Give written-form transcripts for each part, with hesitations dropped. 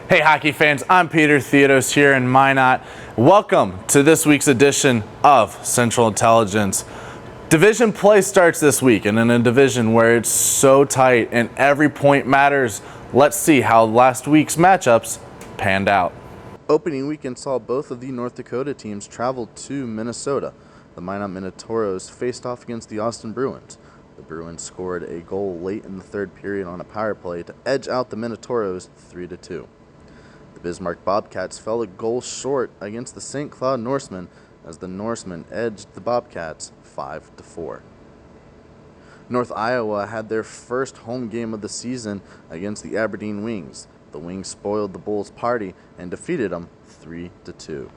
Hey hockey fans, I'm Peter Theodos here in Minot. Welcome to this week's edition of Central Intelligence. Division play starts this week, and in a division where it's so tight and every point matters, let's see how last week's matchups panned out. Opening weekend saw both of the North Dakota teams travel to Minnesota. The Minot Minotauros faced off against the Austin Bruins. The Bruins scored a goal late in the third period on a power play to edge out the Minotauros 3-2. The Bismarck Bobcats fell a goal short against the St. Cloud Norsemen as the Norsemen edged the Bobcats 5-4. North Iowa had their first home game of the season against the Aberdeen Wings. The Wings spoiled the Bulls' party and defeated them 3-2.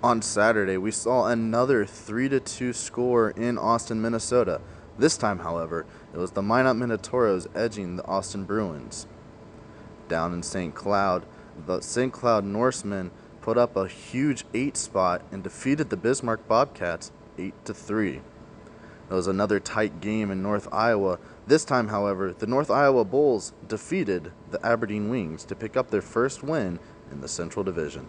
On Saturday, we saw another 3-2 score in Austin, Minnesota. This time, however, it was the Minot Minotauros edging the Austin Bruins. Down in St. Cloud, the St. Cloud Norsemen put up a huge 8 spot and defeated the Bismarck Bobcats 8-3. It was another tight game in North Iowa. This time, however, the North Iowa Bulls defeated the Aberdeen Wings to pick up their first win in the Central Division.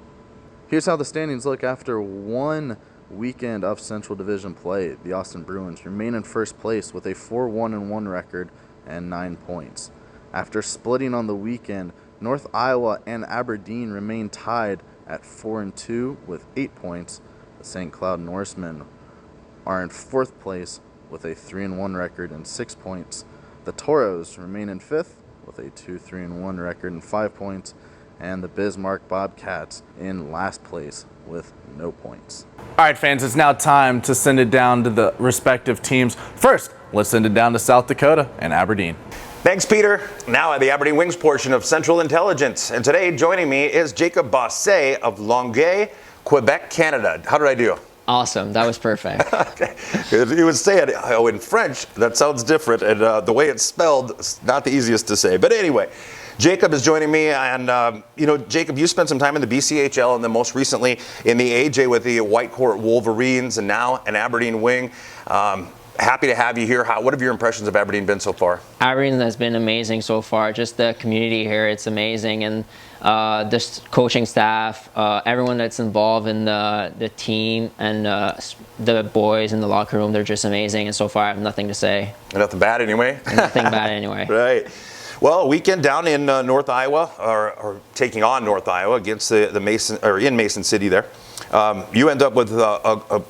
Here's how the standings look after one weekend of Central Division play. The Austin Bruins remain in first place with a 4-1-1 record and 9 points. After splitting on the weekend, North Iowa and Aberdeen remain tied at 4-2 with 8 points. The St. Cloud Norsemen are in fourth place with a 3-1 record and 6 points. The Toros remain in fifth with a 2-3-1 record and 5 points. And the Bismarck Bobcats in last place with no points. All right, fans, it's now time to send it down to the respective teams. First, let's send it down to South Dakota and Aberdeen. Thanks, Peter. Now at the Aberdeen Wings portion of Central Intelligence. And today joining me is Jacob Basset of Longueuil, Quebec, Canada. How did I do? Awesome. That was perfect. Okay. You would say it in French. That sounds different. And the way it's spelled is not the easiest to say. But anyway, Jacob is joining me. And, Jacob, you spent some time in the BCHL and then most recently in the AJ with the Whitecourt Wolverines and now an Aberdeen Wing. Happy to have you here. What have your impressions of Aberdeen been so far? Aberdeen has been amazing so far. Just the community here, it's amazing. And the coaching staff, everyone that's involved in the team and the boys in the locker room, they're just amazing. And so far, I have nothing to say. Nothing bad anyway? Nothing bad anyway. Right. Well, a weekend down in North Iowa, or taking on North Iowa against the Mason, or in Mason City there. You end up with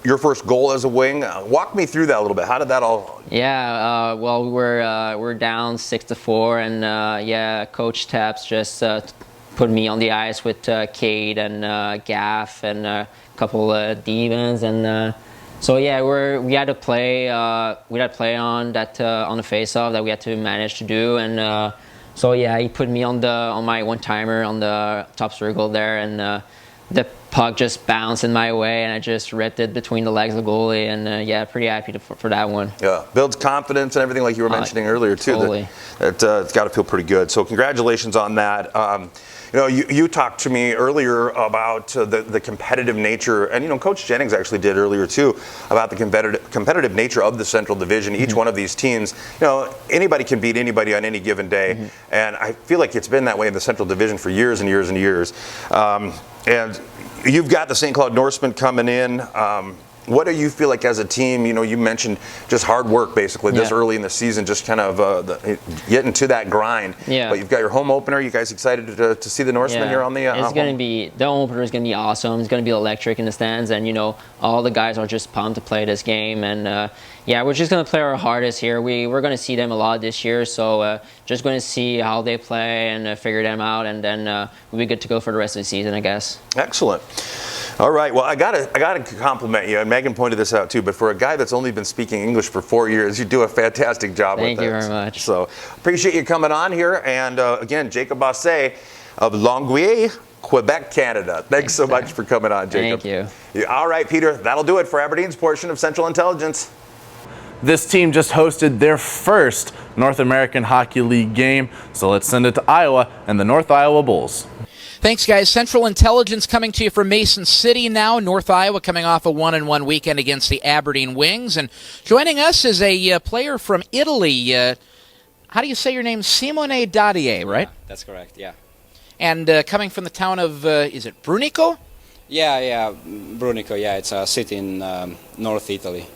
your first goal as a wing. Walk me through that a little bit. How did that all? Yeah, well, we're down 6-4, and Coach Taps just put me on the ice with Cade and Gaff and a couple of demons, and so yeah, we had to play on that on the face-off that we had to manage to do, and so yeah, he put me on my one-timer on the top circle there, and the puck just bounced in my way, and I just ripped it between the legs of the goalie, and pretty happy for that one. Yeah, builds confidence and everything like you were mentioning earlier too. Totally. It's got to feel pretty good. So congratulations on that. You talked to me earlier about the competitive nature, and Coach Jennings actually did earlier too, about the competitive nature of the Central Division. Each one of these teams, anybody can beat anybody on any given day, and I feel like it's been that way in the Central Division for years and years and years. And you've got the St. Cloud Norsemen coming in. What do you feel like as a team? You mentioned just hard work basically this early in the season, just kind of getting to that grind. Yeah. But you've got your home opener. You guys excited to see the Norsemen here on the? It's going to be, the home opener is going to be awesome. It's going to be electric in the stands, and all the guys are just pumped to play this game. And we're just going to play our hardest here. We're going to see them a lot this year, so just going to see how they play and figure them out, and then we'll be good to go for the rest of the season, I guess. Excellent. All right. Well, I gotta compliment you, and Megan pointed this out too. But for a guy that's only been speaking English for 4 years, you do a fantastic job with it. Thank you very much. So appreciate you coming on here. And again, Jacob Basset of Longueuil, Quebec, Canada. Thanks so much for coming on, Jacob. Thank you. All right, Peter. That'll do it for Aberdeen's portion of Central Intelligence. This team just hosted their first North American Hockey League game, so let's send it to Iowa and the North Iowa Bulls. Thanks, guys. Central Intelligence coming to you from Mason City now. North Iowa coming off a 1-1 weekend against the Aberdeen Wings. And joining us is a player from Italy. How do you say your name? Simone Dadier, right? Yeah, that's correct, yeah. And coming from the town of, is it Brunico? Yeah, Brunico. Yeah, it's a city in North Italy.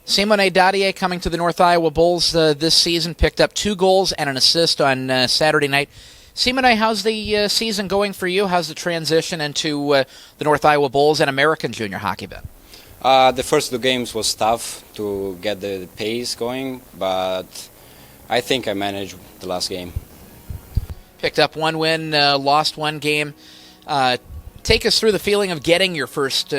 Simone Dadier coming to the North Iowa Bulls this season, picked up 2 goals and an assist on Saturday night. Simone, how's the season going for you? How's the transition into the North Iowa Bulls and American junior hockey been? The first 2 games was tough to get the pace going, but I think I managed the last game. Picked up 1 win, lost 1 game. Take us through the feeling of getting your first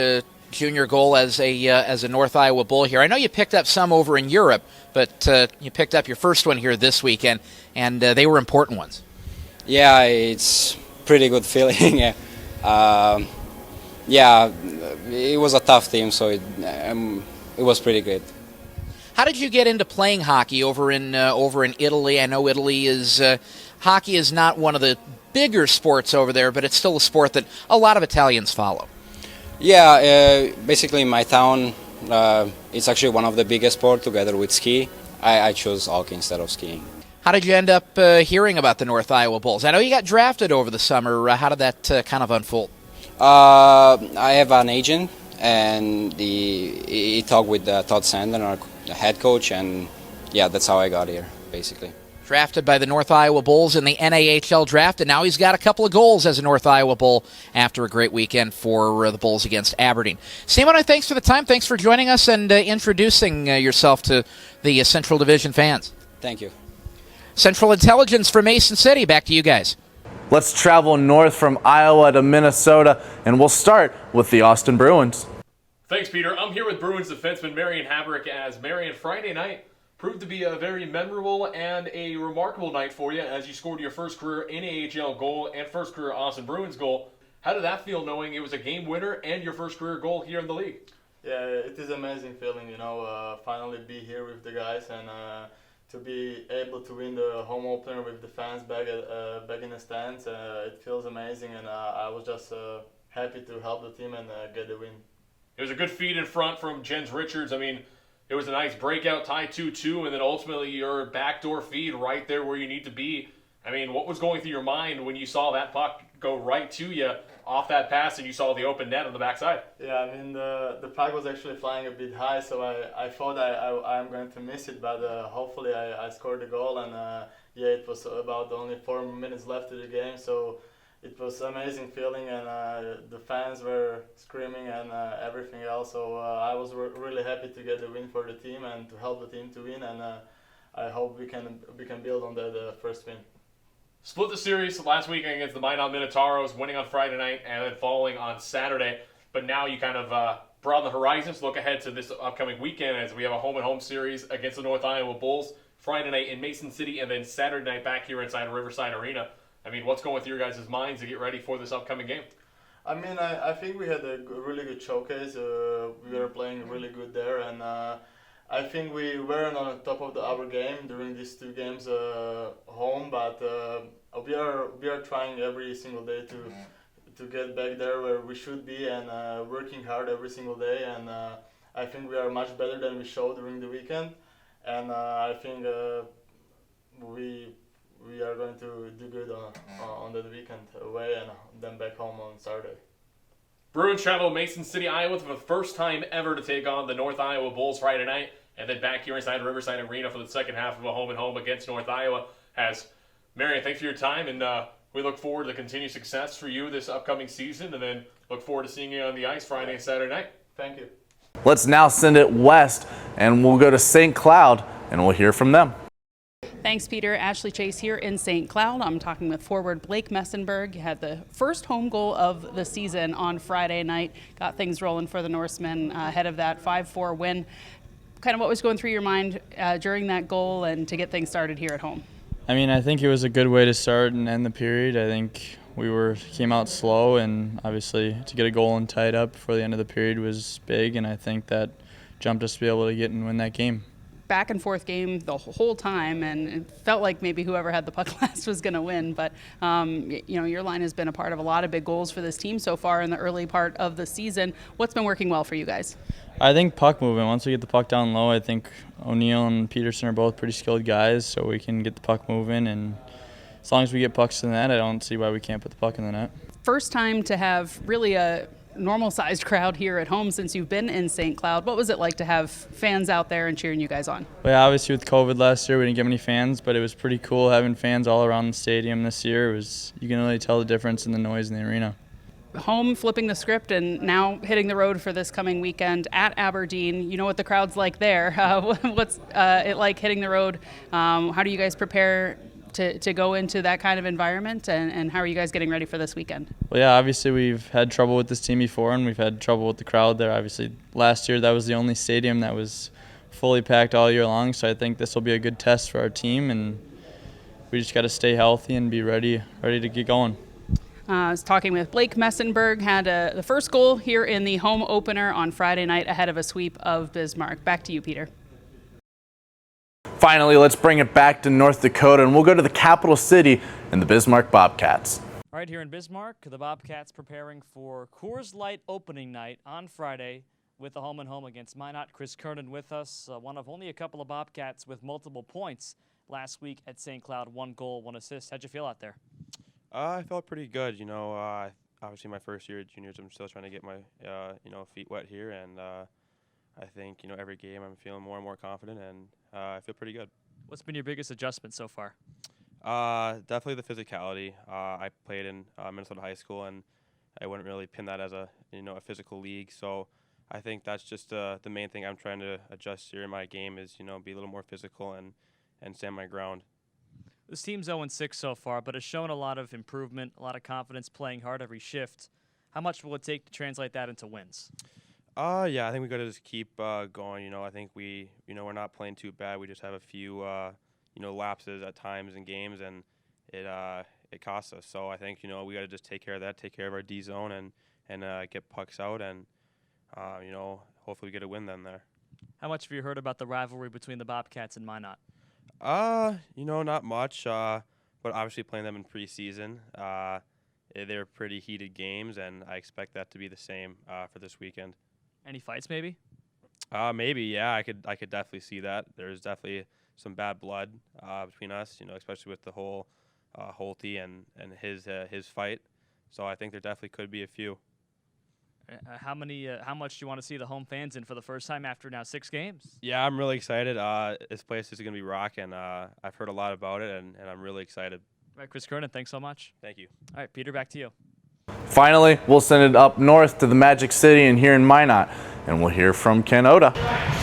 junior goal as a North Iowa Bull here. I know you picked up some over in Europe, but you picked up your first one here this weekend, and they were important ones. Yeah, it's pretty good feeling. Yeah, it was a tough team, so it was pretty great. How did you get into playing hockey over in Italy? I know Italy is hockey is not one of the bigger sports over there, but it's still a sport that a lot of Italians follow. Yeah, basically in my town, it's actually one of the biggest sports together with ski. I chose hockey instead of skiing. How did you end up hearing about the North Iowa Bulls? I know you got drafted over the summer. How did that kind of unfold? I have an agent, and he talked with Todd Sandin, our head coach, and yeah, that's how I got here, basically. Drafted by the North Iowa Bulls in the NAHL draft, and now he's got a couple of goals as a North Iowa Bull after a great weekend for the Bulls against Aberdeen. Simone, thanks for the time. Thanks for joining us and introducing yourself to the Central Division fans. Thank you. Central Intelligence from Mason City. Back to you guys. Let's travel north from Iowa to Minnesota, and we'll start with the Austin Bruins. Thanks, Peter. I'm here with Bruins defenseman Marian Havrick, as Marian, Friday night proved to be a very memorable and a remarkable night for you as you scored your first career NAHL goal and first career Austin Bruins goal. How did that feel knowing it was a game winner and your first career goal here in the league? Yeah, it is an amazing feeling, finally be here with the guys and to be able to win the home opener with the fans back in the stands. It feels amazing, and I was just happy to help the team and get the win. It was a good feed in front from Jens Richards. I mean, it was a nice breakout tie 2-2, and then ultimately your backdoor feed right there where you need to be. I mean, what was going through your mind when you saw that puck go right to you off that pass and you saw the open net on the backside? Yeah, I mean, the puck was actually flying a bit high, so I thought I'm going to miss it, but hopefully I scored the goal, and it was about only 4 minutes left of the game, so it was an amazing feeling, and the fans were screaming and everything else, so I was really happy to get the win for the team and to help the team to win, and I hope we can build on the first win. Split the series last weekend against the Minot Minotauros, winning on Friday night and then falling on Saturday. But now you kind of broaden the horizons, look ahead to this upcoming weekend as we have a home-and-home series against the North Iowa Bulls Friday night in Mason City and then Saturday night back here inside Riverside Arena. I mean, what's going through your guys' minds to get ready for this upcoming game? I mean, I think we had a really good showcase. We were playing really good there, and I think we weren't on the top of our game during these 2 games home, but we are trying every single day to get back there where we should be and working hard every single day. And I think we are much better than we showed during the weekend, and I think we are going to do good on the weekend away and then back home on Saturday. Bruins travel to Mason City, Iowa for the first time ever to take on the North Iowa Bulls Friday night, and then back here inside Riverside Arena for the second half of a home-and-home against North Iowa. Marian, thanks for your time, and we look forward to continued success for you this upcoming season, and then look forward to seeing you on the ice Friday and Saturday night. Thank you. Let's now send it west, and we'll go to St. Cloud, and we'll hear from them. Thanks, Peter. Ashley Chase here in St. Cloud. I'm talking with forward Blake Messenberg. You had the first home goal of the season on Friday night. Got things rolling for the Norsemen ahead of that 5-4 win. Kind of what was going through your mind during that goal and to get things started here at home? I mean, I think it was a good way to start and end the period. I think we came out slow, and obviously to get a goal and tie it up before the end of the period was big, and I think that jumped us to be able to get and win that game. Back and forth game the whole time, and it felt like maybe whoever had the puck last was going to win. But your line has been a part of a lot of big goals for this team so far in the early part of the season. What's been working well for you guys? I think puck movement. Once we get the puck down low, I think O'Neill and Peterson are both pretty skilled guys, so we can get the puck moving and as long as we get pucks in the net, I don't see why we can't put the puck in the net. First time to have really a normal-sized crowd here at home since you've been in St. Cloud. What was it like to have fans out there and cheering you guys on? Well, yeah, obviously with COVID last year, we didn't get many fans, but it was pretty cool having fans all around the stadium this year. You can really tell the difference in the noise in the arena. Home flipping the script and now hitting the road for this coming weekend at Aberdeen. You know what the crowd's like there. What's it like hitting the road? How do you guys prepare to go into that kind of environment, and how are you guys getting ready for this weekend? Well, yeah, obviously we've had trouble with this team before, and we've had trouble with the crowd there. Obviously, last year that was the only stadium that was fully packed all year long, so I think this will be a good test for our team, and we just got to stay healthy and be ready to get going. I was talking with Blake Messenberg, had the first goal here in the home opener on Friday night ahead of a sweep of Bismarck. Back to you, Peter. Finally, let's bring it back to North Dakota, and we'll go to the capital city and the Bismarck Bobcats. All right, here in Bismarck, the Bobcats preparing for Coors Light opening night on Friday with the home-and-home against Minot. Chris Kernan with us, one of only a couple of Bobcats with multiple points last week at St. Cloud. 1 goal, 1 assist. How'd you feel out there? I felt pretty good. Obviously my first year at juniors, I'm still trying to get my feet wet here, and I think every game I'm feeling more and more confident, and I feel pretty good. What's been your biggest adjustment so far? Definitely the physicality. I played in Minnesota high school, and I wouldn't really pin that as a physical league. So I think that's just the main thing I'm trying to adjust here in my game is be a little more physical and stand my ground. This team's 0-6 so far, but has shown a lot of improvement, a lot of confidence, playing hard every shift. How much will it take to translate that into wins? Yeah, I think we got to just keep going. I think we're not playing too bad. We just have a few lapses at times in games, and it costs us. So I think we got to just take care of that, take care of our D zone, and get pucks out, and hopefully we get a win then there. How much have you heard about the rivalry between the Bobcats and Minot? Not much. But obviously playing them in preseason, they're pretty heated games, and I expect that to be the same for this weekend. Any fights, maybe? Maybe, yeah. I could definitely see that. There's definitely some bad blood between us, especially with the whole Holtby and his fight. So I think there definitely could be a few. How much do you want to see the home fans in for the first time after now 6 games? Yeah, I'm really excited. This place is going to be rocking. I've heard a lot about it, and I'm really excited. All right, Chris Kernan, thanks so much. Thank you. All right, Peter, back to you. Finally, we'll send it up north to the Magic City and here in Minot, and we'll hear from Ken Oda.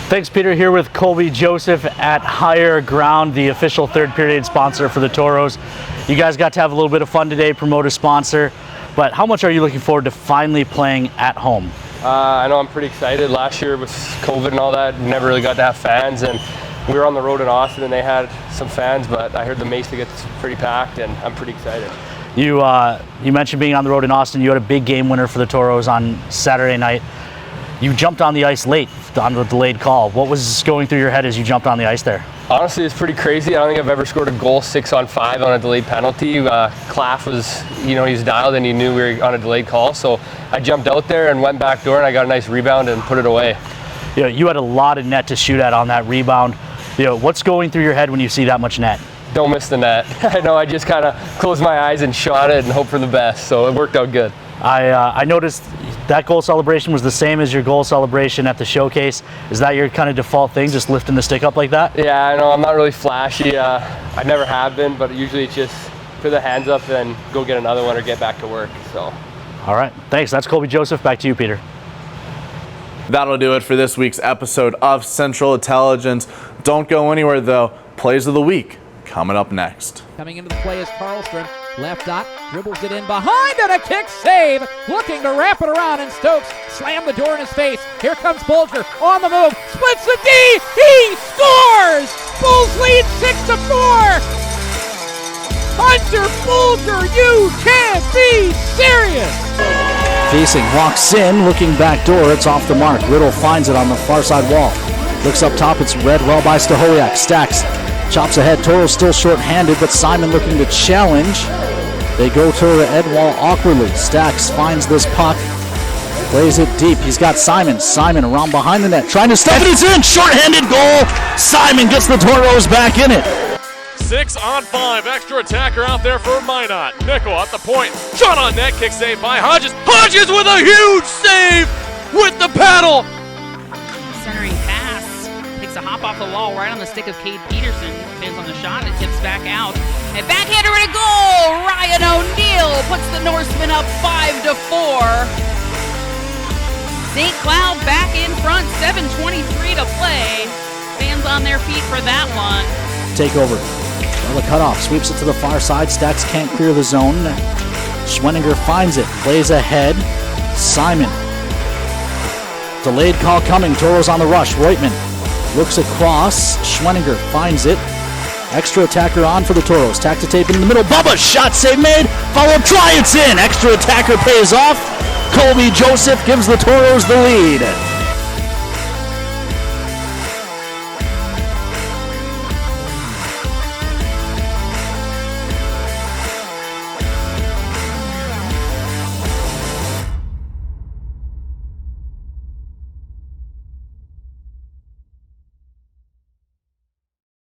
Thanks, Peter. Here with Colby Joseph at Higher Ground, the official third period sponsor for the Toros. You guys got to have a little bit of fun today, promote a sponsor, but how much are you looking forward to finally playing at home? I know I'm pretty excited. Last year with COVID and all that, we never really got to have fans, and we were on the road in Austin and they had some fans, but I heard the Mesa gets pretty packed, and I'm pretty excited. You mentioned being on the road in Austin. You had a big game winner for the Toros on Saturday night. You jumped on the ice late on the delayed call. What was going through your head as you jumped on the ice there? Honestly, it's pretty crazy. I don't think I've ever scored a goal 6-on-5 on a delayed penalty. Claff was, he was dialed and he knew we were on a delayed call. So I jumped out there and went back door, and I got a nice rebound and put it away. Yeah, you had a lot of net to shoot at on that rebound. What's going through your head when you see that much net? Don't miss the net. I know, I just kind of closed my eyes and shot it and hope for the best. So it worked out good. I noticed that goal celebration was the same as your goal celebration at the showcase. Is that your kind of default thing, just lifting the stick up like that? Yeah, I know, I'm not really flashy. I never have been, but usually it's just put the hands up and go get another one or get back to work. So. All right, thanks. That's Colby Joseph. Back to you, Peter. That'll do it for this week's episode of Central Intelligence. Don't go anywhere, though. Plays of the week coming up next. Coming into the play is Karlström. Left dot, dribbles it in behind, and a kick save. Looking to wrap it around, and Stokes slammed the door in his face. Here comes Bulger on the move. Splits the D. He scores! Bulls lead 6-4. Hunter Bulger, you can't be serious. Facing, walks in, looking back door. It's off the mark. Riddle finds it on the far side wall. Looks up top. It's read well by Stahoyak. Stacks. Chops ahead. Toro still short-handed, but Simon looking to challenge. They go to Edwall awkwardly. Stacks finds this puck. Plays it deep. He's got Simon. Simon around behind the net. Trying to stuff it. It's in. Short-handed goal. Simon gets the Toros back in it. 6 on 5. Extra attacker out there for Minot. Nickel at the point. Shot on net. Kick saved by Hodges. Hodges with a huge save with the paddle. Centering pass. Takes a hop off the wall right on the stick of Cade Peterson. Fans on the shot. It tips back out. And backhander and a goal. Ryan O'Neill puts the Norsemen up 5-4. St. Cloud back in front. 7:23 to play. Fans on their feet for that one. Takeover. Well, the cutoff sweeps it to the far side. Stacks can't clear the zone. Schwenninger finds it. Plays ahead. Simon. Delayed call coming. Toros on the rush. Reutman looks across. Schwenninger finds it. Extra attacker on for the Toros. Tack to tape in the middle. Bubba, shot save made. Follow up try, it's in. Extra attacker pays off. Colby Joseph gives the Toros the lead.